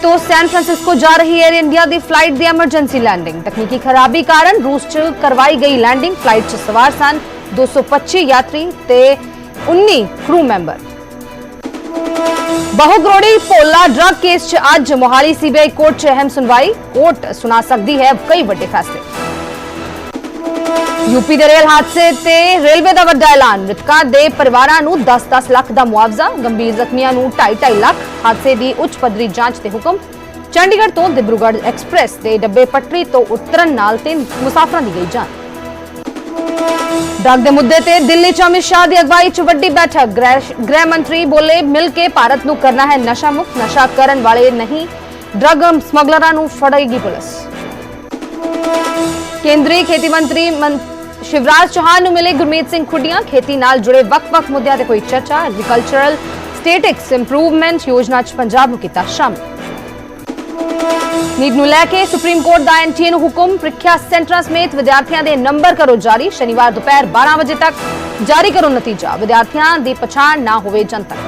तो San Francisco जा रही एयर इंडिया की फ्लाइट की एमरजेंसी लैंडिंग। तकनीकी खराबी कारण रूस च करवाई गई लैंडिंग। फ्लाइट च सवार सन 225 यात्री ते 19 क्रू मैंबर। बहुकरोड़ी भोला ड्रग केस च अज मोहाली सीबीआई कोर्ट च अहम सुनवाई। कोर्ट सुना सकती है कई बड़े फैसले। यूपी के रेल हादसे ते रेलवे का वड्डा ऐलान। मृतकों के परिवारों को 10-10 लाख का मुआवजा। गंभीर जख्मियों को 2.5 लाख। हादसे की उच्च पद्धरी जांच के हुक्म। चंडीगढ़ तो डिब्रूगढ़ एक्सप्रेस के डब्बे पटरी तो उतरन नाल 3 मुसाफिरों की गई जान। ड्रग के मुद्दे ते दिल्ली च अमित शाह की अगवाई च वड्डी बैठक। गृह मंत्री बोले मिल के भारत को करना है नशा मुक्त। नशा करन वाले नहीं ड्रग स्मगलरां नूं फड़ेगी पुलिस। केंद्रीय खेती मंत्री शिवराज चौहान नूं मिले गुरमीत सिंह खुडिया। खेती नाल जुड़े वक्-वक् मुद्दों ते कोई चर्चा। एग्रीकल्चरल स्टेटिक्स इंप्रूवमेंट योजना च पंजाब नूं कीता शामिल। नीट नूं लैके सुप्रीम कोर्ट दा एनटीए नूं हुक्म। प्रीख्या सेंटरां समेत विद्यार्थियों के नंबर करो जारी। शनिवार दोपहर 12 बजे तक जारी करो नतीजा। विद्यार्थियों की पछाण ना होवे जनतक।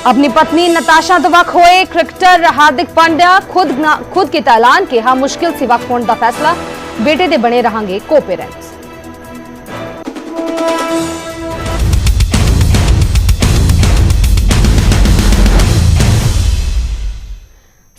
अपनी पत्नी नताशा तो वक् होए क्रिकेटर हार्दिक पांड्या। खुद किया ऐलान कि हाँ मुश्किल से वक् होने का फैसला। बेटे दे बने रहेंगे को पेरेंट्स।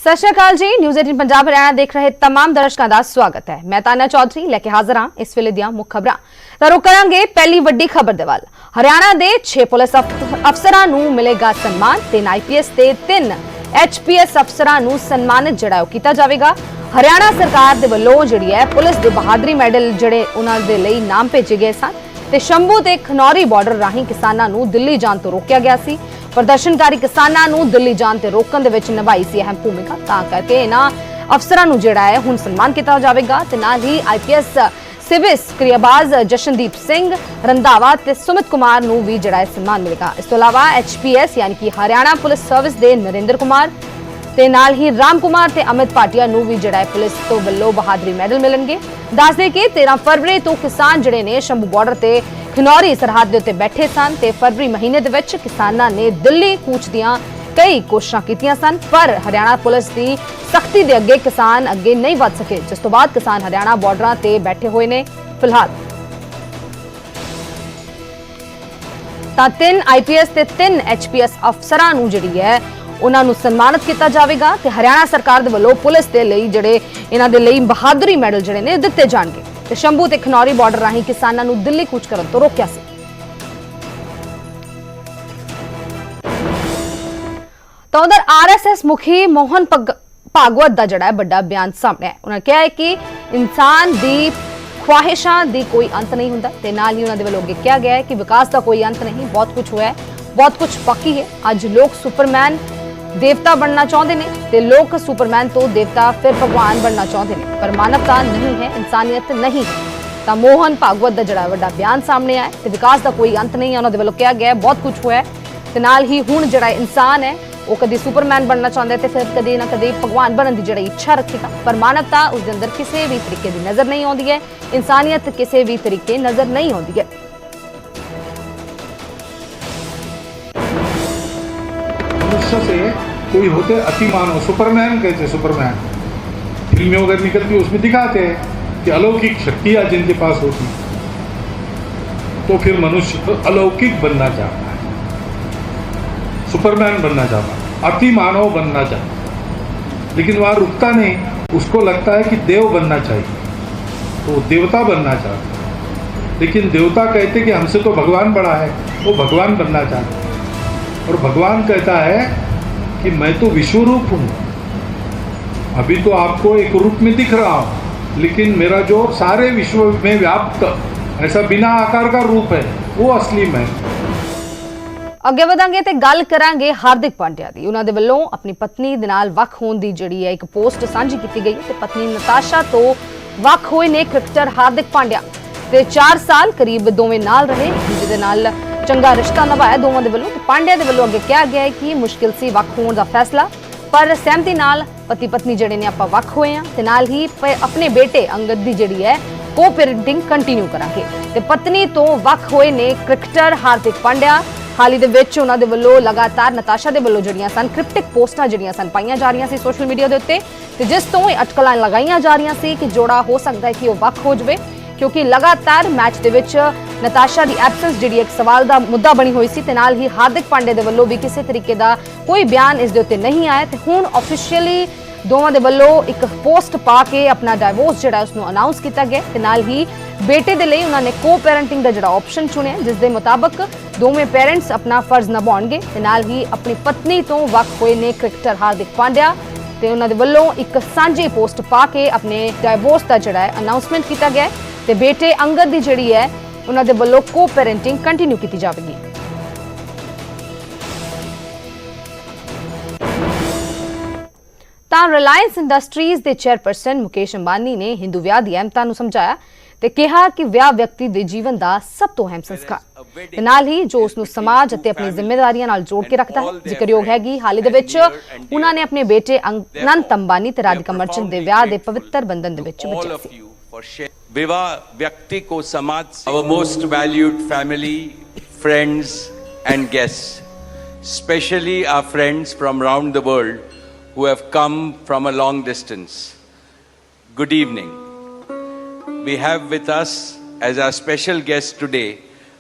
सत श्री अकाल जी। न्यूज़ 18 पंजाब हरियाणा देख रहे तमाम दर्शकों का स्वागत है। मैं ताना चौधरी लेके हाजिर हाँ इस वेले दी मुख्य खबरां। तो रुक करांगे पहली वड्डी खबर दे वल। हरियाणा के 6 पुलिस अफसरां नूं मिलेगा सम्मान। 3 IPS ते 3 HPS अफसरां नूं सन्मानित जिहड़ा कीता जावेगा। हरियाणा सरकार दे वल्लों जिहड़ी है पुलिस दे बहादरी मैडल जिहड़े उन्हां दे लई नाम भेजे गए सन ते शंभू ते खनौरी बॉर्डर राही किसानां नूं दिल्ली जाण तो रोकिया गया सी। प्रदर्शनकारी किसानां नूं दिल्ली जाण ते रोकण दे विच निभाई सी अहम भूमिका। तां करके इन्हां अफसरां नूं जिहड़ा है हुण सन्मान कीता जावेगा ते नाल ही IPS सिविस क्रियाबाज जशनदीप सिंह रंधावा ते सुमित कुमार नूं भी जिहड़ा सन्मान मिलेगा। इस तों इलावा HPS यानी कि हरियाणा पुलिस सर्विस दे नरेंद्र कुमार ते नाल ही राम कुमार ते अमित भाटिया नूं भी जिहड़ा पुलिस तो वल्लों बहादरी मैडल मिलणगे। दस दे कि 13 फरवरी तो किसान जिहड़े ने शंभू बॉर्डर ते खनौरी सरहद दे उत्ते बैठे सन ते फरवरी महीने दे विच किसानां ने दिल्ली कूच दियां कई कोशिशां कीतियां सन पर हरियाणा पुलिस की सख्ती दे अगे किसान अगे नहीं वध सके। जिस तो बाद किसान हरियाणा बॉर्डरां ते बैठे हुए ने। फिलहाल तां 3 IPS ते 3 HPS अफसरां नूं जिहड़ी है उन्हां नूं सन्मानित किया जाएगा ते हरियाणा सरकार दे वल्लों पुलिस दे लई जिहड़े इन्हां दे लई बहादरी मैडल जिहड़े ने दित्ते जाणगे ते शंभू ते खनौरी बॉर्डर राही किसानां नूं दिल्ली कूच करन तो रोकिया सी। तो उधर RSS मुखी मोहन भागवत दा जिहड़ा बड़ा बयान सामने है। उन्होंने कहा है कि इंसान दी ख्वाहिशां दी कोई अंत नहीं हुंदा ते नाल ही उन्हां दे वल्लों कहा गया है कि विकास का कोई अंत नहीं, बहुत कुछ हुआ है, बहुत कुछ बाकी है। अज लोग सुपरमैन देवता बनना चाहते हैं ते लोग सुपरमैन तो देवता फिर भगवान बनना चाहते हैं पर मानवता नहीं है, इंसानियत नहीं है। तो मोहन भागवत का जिहड़ा वड्डा बयान सामने आया ते विकास का कोई अंत नहीं है। उन्होंने वल्लों कहा गया है बहुत कुछ हुआ है ते नाल ही हुण जिहड़ा इंसान है वो कभी सुपरमैन बनना चाहता है तो फिर कभी ना कभी भगवान बनने की जिहड़ी इच्छा रखेगा पर मानवता उसके अंदर किसी भी तरीके की नजर नहीं आती है। इंसानियत किसी भी तरीके नजर नहीं आती है। से कोई होते अतिमानव सुपरमैन कहते। सुपरमैन फिल्में वगैरह निकलती है उसमें दिखाते हैं कि अलौकिक शक्तियां जिनके पास होती तो फिर मनुष्य अलौकिक बनना चाहता है, सुपरमैन बनना चाहता है, अतिमानव बनना चाहता है। लेकिन वहाँ रुकता नहीं, उसको लगता है कि देव बनना चाहिए तो देवता बनना चाहता है। लेकिन देवता कहते कि हमसे तो भगवान बड़ा है, वो भगवान बनना चाहता है। और भगवान कहता है कि मैं तो विश्वरूप हूँ, अभी तो आपको एक रूप में दिख रहा हूँ लेकिन मेरा जो सारे विश्व में व्याप्त ऐसा बिना आकार का रूप है वो असली मैं। अगे वधांगे ते गल करांगे हार्दिक पांड्या दी। उन्हां दे वल्लों अपनी पत्नी दे नाल वख होण दी जिहड़ी है एक पोस्ट साझी की गई ते पत्नी नताशा तो वख होए ने क्रिकेटर हार्दिक पांड्या ते 4 साल करीब दोवें नाल रहे, जिहदे नाल चंगा रिश्ता निभाया दोवां दे वल्लों। पांड्या दे वल्लों अगे कहा गया है कि मुश्किल सी वख होने का फैसला पर सहमति नाल पति पत्नी जिहड़े ने आपां वख होए हां ते नाल ही अपने बेटे अंगद दी जिहड़ी है को पेरेंटिंग कंटिन्यू करांगे ते पत्नी तो वख होए ने क्रिकेटर हार्दिक पांड्या। ਹਾਲ ਹੀ ਦੇ ਵਿੱਚ ਉਹਨਾਂ ਦੇ ਵੱਲੋਂ ਲਗਾਤਾਰ ਨਤਾਸ਼ਾ ਦੇ ਵੱਲੋਂ ਜਿਹੜੀਆਂ ਸਨ ਕ੍ਰਿਪਟਿਕ ਪੋਸਟਾਂ ਜਿਹੜੀਆਂ ਸਨ ਪਾਈਆਂ ਜਾ ਰਹੀਆਂ ਸੀ ਸੋਸ਼ਲ ਮੀਡੀਆ ਦੇ ਉੱਤੇ ਤੇ ਜਿਸ ਤੋਂ ਇਹ ਅਟਕਲਾਂ ਲਗਾਈਆਂ ਜਾ ਰਹੀਆਂ ਸੀ ਕਿ ਜੋੜਾ ਹੋ ਸਕਦਾ ਹੈ ਕਿ ਉਹ ਵੱਖ ਹੋ ਜਾਵੇ ਕਿਉਂਕਿ ਲਗਾਤਾਰ ਮੈਚ ਦੇ ਵਿੱਚ ਨਤਾਸ਼ਾ ਦੀ ਐਬਸੈਂਸ ਜਿਹੜੀ ਇੱਕ ਸਵਾਲ ਦਾ ਮੁੱਦਾ ਬਣੀ ਹੋਈ ਸੀ ਤੇ ਨਾਲ ਹੀ ਹਾਰਦਿਕ ਪਾਂਡੇ ਦੇ ਵੱਲੋਂ ਵੀ ਕਿਸੇ ਤਰੀਕੇ ਦਾ ਕੋਈ ਬਿਆਨ ਇਸ ਦੇ ਉੱਤੇ ਨਹੀਂ ਆਇਆ ਤੇ ਹੁਣ ਆਫੀਸ਼ੀਅਲੀ ਦੋਵਾਂ ਦੇ ਵੱਲੋਂ ਇੱਕ ਪੋਸਟ ਪਾ ਕੇ ਆਪਣਾ ਡਾਈਵੋਰਸ ਜਿਹੜਾ ਉਸ ਨੂੰ ਅਨਾਉਂਸ ਕੀਤਾ ਗਿਆ ਤੇ ਨਾਲ ਹੀ ਬੇਟੇ ਦੇ ਲਈ ਉਹਨਾਂ ਨੇ ਕੋ-ਪੈਰੈਂਟਿੰਗ ਦਾ ਜਿਹੜਾ ਆਪਸ਼ਨ ਚੁਣਿਆ ਜਿਸ ਦੇ ਮੁਤਾਬਕ ਦੋਵੇਂ ਪੈਰੈਂਟਸ ਆਪਣਾ ਫਰਜ਼ ਨਿਭਾਉਣਗੇ ਤੇ ਨਾਲ ਹੀ ਆਪਣੀ ਪਤਨੀ ਤੋਂ ਵੱਖ ਹੋਏ ਨੇ ਕ੍ਰਿਕਟਰ ਹਾਰਦਿਕ ਪਾਂਡਿਆ ਤੇ ਉਹਨਾਂ ਦੇ ਵੱਲੋਂ ਇੱਕ ਸਾਂਝੀ ਪੋਸਟ ਪਾ ਕੇ ਆਪਣੇ ਡਾਈਵੋਰਸ ਦਾ ਜਿਹੜਾ ਹੈ ਅਨਾਉਂਸਮੈਂਟ ਕੀਤਾ ਗਿਆ ਤੇ ਬੇਟੇ ਅੰਗਦ ਦੀ ਜਿਹੜੀ ਹੈ ਉਹਨਾਂ ਦੇ ਵੱਲੋਂ ਕੋ-ਪੈਰੈਂਟਿੰਗ ਕੰਟੀਨਿਊ ਕੀਤੀ ਜਾਵੇਗੀ। ਤਾਂ ਰਿਲਾਇੰਸ ਇੰਡਸਟਰੀਜ਼ ਦੇ ਚੇਅਰਪਰਸਨ ਮੁਕੇਸ਼ ਅੰਬਾਨੀ ਨੇ ਹਿੰਦੂ ਵਿਆਹ ਦੀ ਅਹਿਮਤਾ ਨੂੰ ਸਮਝਾਇਆ ਤੇ ਕਿਹਾ ਕਿ ਵਿਆਹ ਵਿਅਕਤੀ ਦੇ ਜੀਵਨ ਦਾ ਸਭ ਤੋਂ ਅਹਿਮ ਸੰਸਕਾਰ ਤੇ ਨਾਲ ਹੀ ਜੋ ਉਸ ਨੂੰ ਸਮਾਜ ਅਤੇ ਆਪਣੀ ਜ਼ਿੰਮੇਵਾਰੀਆਂ ਨਾਲ ਜੋੜ ਕੇ ਰੱਖਦਾ ਹੈ। ਜ਼ਿਕਰਯੋਗ ਹੈ ਕਿ ਹਾਲ ਹੀ ਦੇ ਵਿੱਚ ਉਹਨਾਂ ਨੇ ਆਪਣੇ ਬੇਟੇ ਅਨੰਤ ਅੰਬਾਨੀ ਤੇ ਰਾਧਿਕਾ ਮਰਚੈਂਟ ਦੇ ਵਿਆਹ ਦੇ ਪਵਿੱਤਰ ਬੰਧਨ ਦੇ ਵਿੱਚ ਬੱਝਿਆ ਸੀ। विवाह व्यक्ति को समाज our most valued family, friends and guests, especially our friends from around the world who have come from a long distance. Good evening. We have with us as our special guests today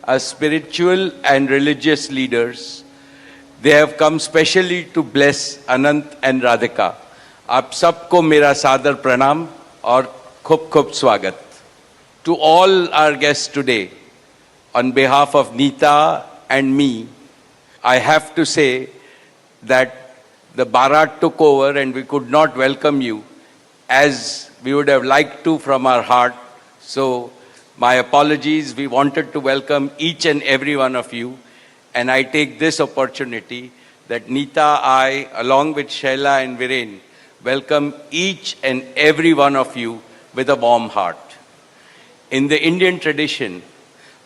our spiritual and religious leaders. They have come specially to bless Anant and Radhika. आप सबको मेरा सादर प्रणाम और खूब खूब स्वागत। To all our guests today, on behalf of Neeta and me, I have to say that the Bharat took over and we could not welcome you as we would have liked to from our heart. So my apologies. We wanted to welcome each and every one of you, and I take this opportunity that Neeta, I, along with Shaila and Viren, welcome each and every one of you with a warm heart. In the Indian tradition,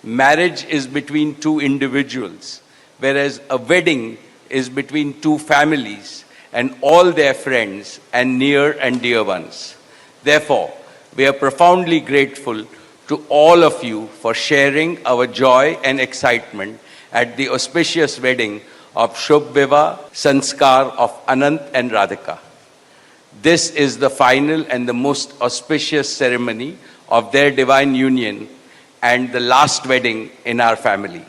marriage is between two individuals, whereas a wedding is between two families and all their friends and near and dear ones. Therefore, we are profoundly grateful to all of you for sharing our joy and excitement at the auspicious wedding of Shubh Vivah Sanskar of Anant and Radhika. This is the final and the most auspicious ceremony of their divine union and the last wedding in our family.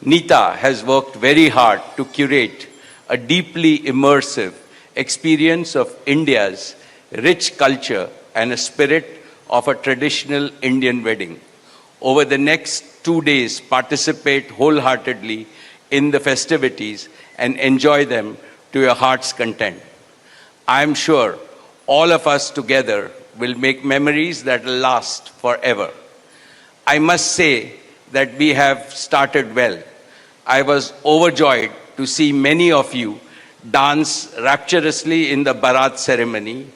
Neeta has worked very hard to curate a deeply immersive experience of India's rich culture and a spirit of a traditional Indian wedding. Over the next 2 days, participate wholeheartedly in the festivities and enjoy them to your heart's content. I am sure all of us together will make memories that will last forever. I must say that we have started well. I was overjoyed to see many of you dance rapturously in the Bharat ceremony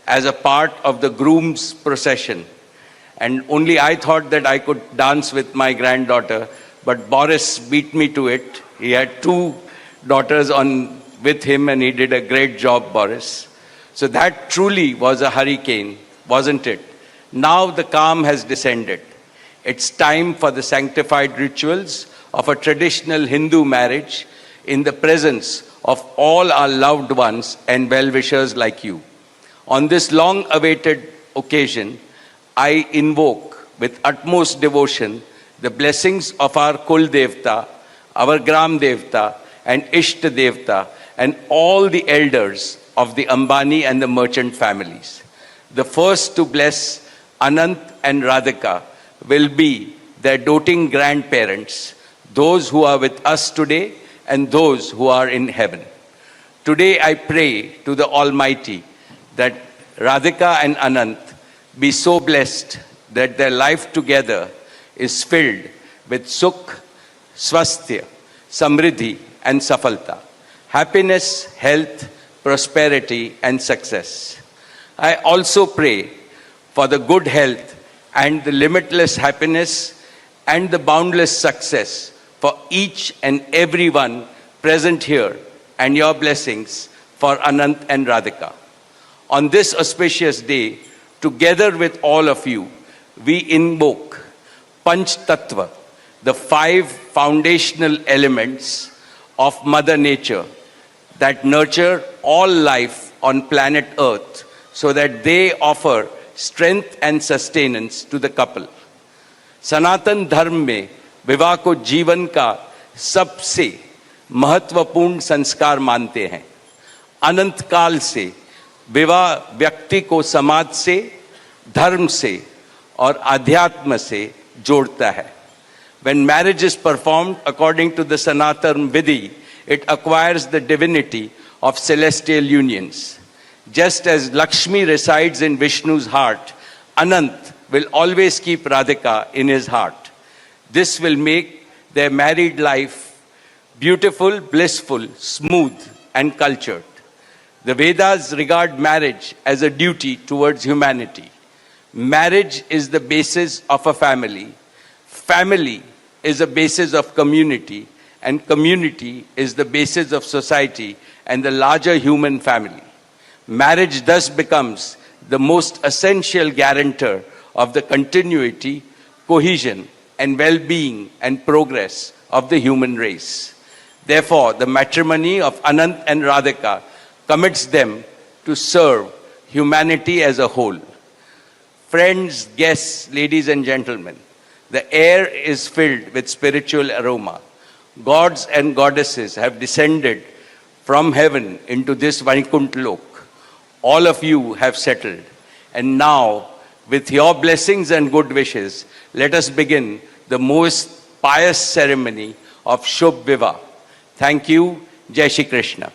as a part of the groom's procession. And only I thought that I could dance with my granddaughter, but Boris beat me to it. He had 2 daughters with him and he did a great job, Boris. So that truly was a hurricane, wasn't it? Now the calm has descended. It's time for the sanctified rituals of a traditional Hindu marriage in the presence of all our loved ones and well-wishers like you. On this long-awaited occasion, I invoke with utmost devotion the blessings of our Kul Devta, our Gram Devta and Ishta Devta and all the elders of the Ambani and the merchant families. The first to bless Anant and Radhika will be their doting grandparents, those who are with us today and those who are in heaven. Today I pray to the Almighty that Radhika and Anant be so blessed that their life together is filled with sukh, swasthya, samriddhi and safalta, happiness, health, prosperity and success. I also pray for the good health and the limitless happiness and the boundless success for each and every one present here and your blessings for Anant and Radhika. On this auspicious day, together with all of you, we invoke Panch Tattva, the 5 foundational elements of Mother Nature that nurture all life on planet Earth so that they offer strength and sustenance to the couple. सनातन धर्म में विवाह को जीवन का सबसे महत्वपूर्ण संस्कार मानते हैं। अनंत काल से विवाह व्यक्ति को समाज से, धर्म से और आध्यात्म से जोड़ता है। When marriage is performed according to the Sanatan Vidhi, it acquires the divinity of celestial unions. Just as Lakshmi resides in Vishnu's heart, Anant will always keep Radhika in his heart. This will make their married life beautiful, blissful, smooth, and cultured. The Vedas regard marriage as a duty towards humanity. Marriage is the basis of a family. Family is the basis of community, and community is the basis of society and the larger human family. Marriage thus becomes the most essential guarantor of the continuity, cohesion, and well-being and progress of the human race. Therefore, the matrimony of Anant and Radhika commits them to serve humanity as a whole. Friends, guests, ladies and gentlemen, the air is filled with spiritual aroma. Gods and goddesses have descended from heaven into this Vaikuntha Lok. All of you have settled. And now, with your blessings and good wishes, let us begin the most pious ceremony of Shubh Vivah. Thank you. Jai Shri Krishna.